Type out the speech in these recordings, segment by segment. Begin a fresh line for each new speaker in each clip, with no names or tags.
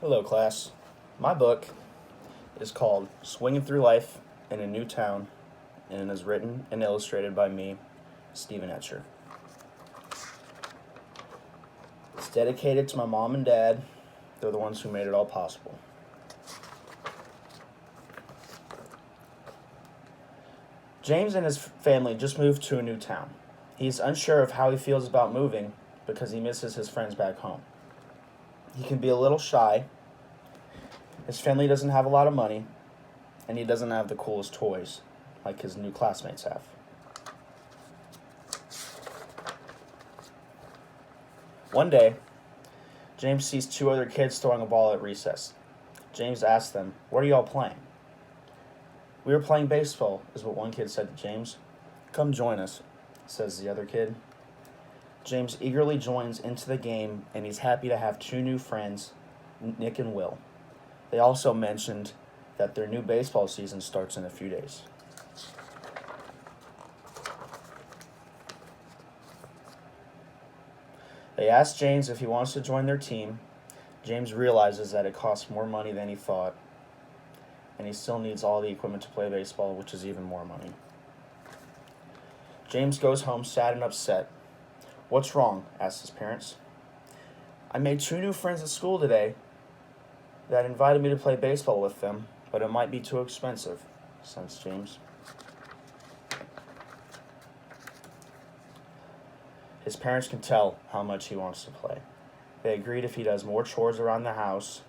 Hello, class. My book is called Swinging Through Life in a New Town, and it is written and illustrated by me, Stephen Etcher. It's dedicated to my mom and dad. They're the ones who made it all possible. James and his family just moved to a new town. He's unsure of how he feels about moving because he misses his friends back home. He can be a little shy. His family doesn't have a lot of money, and he doesn't have the coolest toys like his new classmates have. One day, James sees two other kids throwing a ball at recess. James asks them, "What are y'all playing?" "We were playing baseball," is what one kid said to James. "Come join us," says the other kid. James eagerly joins into the game, and he's happy to have two new friends, Nick and Will. They also mentioned that their new baseball season starts in a few days. They ask James if he wants to join their team. James realizes that it costs more money than he thought, and he still needs all the equipment to play baseball, which is even more money. James goes home sad and upset. "What's wrong?" asks his parents. "I made two new friends at school today that invited me to play baseball with them, but it might be too expensive," says James. His parents can tell how much he wants to play. They agreed if he does more chores around the house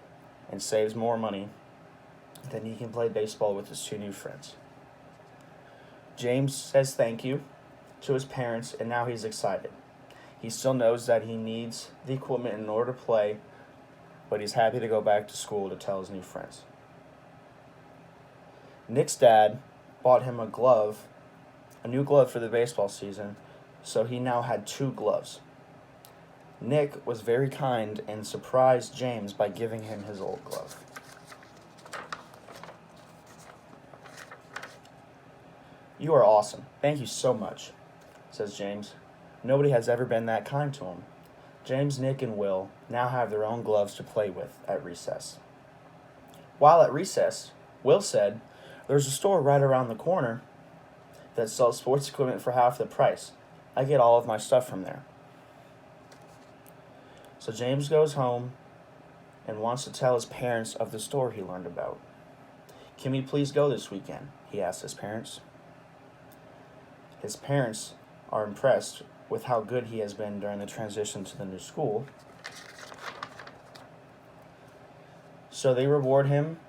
and saves more money, then he can play baseball with his two new friends. James says thank you to his parents, and now he's excited. He still knows that he needs the equipment in order to play, but he's happy to go back to school to tell his new friends. Nick's dad bought him a new glove for the baseball season, so he now had two gloves. Nick was very kind and surprised James by giving him his old glove. "You are awesome. Thank you so much," says James. Nobody has ever been that kind to him. James, Nick, and Will now have their own gloves to play with at recess. While at recess, Will said, "There's a store right around the corner that sells sports equipment for half the price. I get all of my stuff from there." So James goes home and wants to tell his parents of the store he learned about. "Can we please go this weekend?" he asks his parents. His parents are impressed with how good he has been during the transition to the new school. So they reward him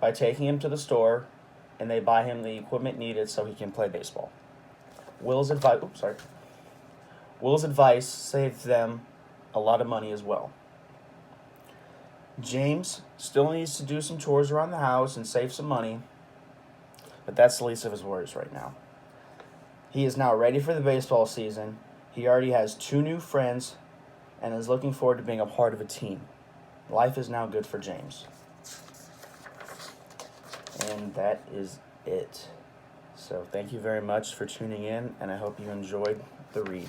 by taking him to the store, and they buy him the equipment needed so he can play baseball. Will's advice saved them a lot of money as well. James still needs to do some chores around the house and save some money, but that's the least of his worries right now. He is now ready for the baseball season. He already has two new friends and is looking forward to being a part of a team. Life is now good for James. And that is it. So thank you very much for tuning in, and I hope you enjoyed the read.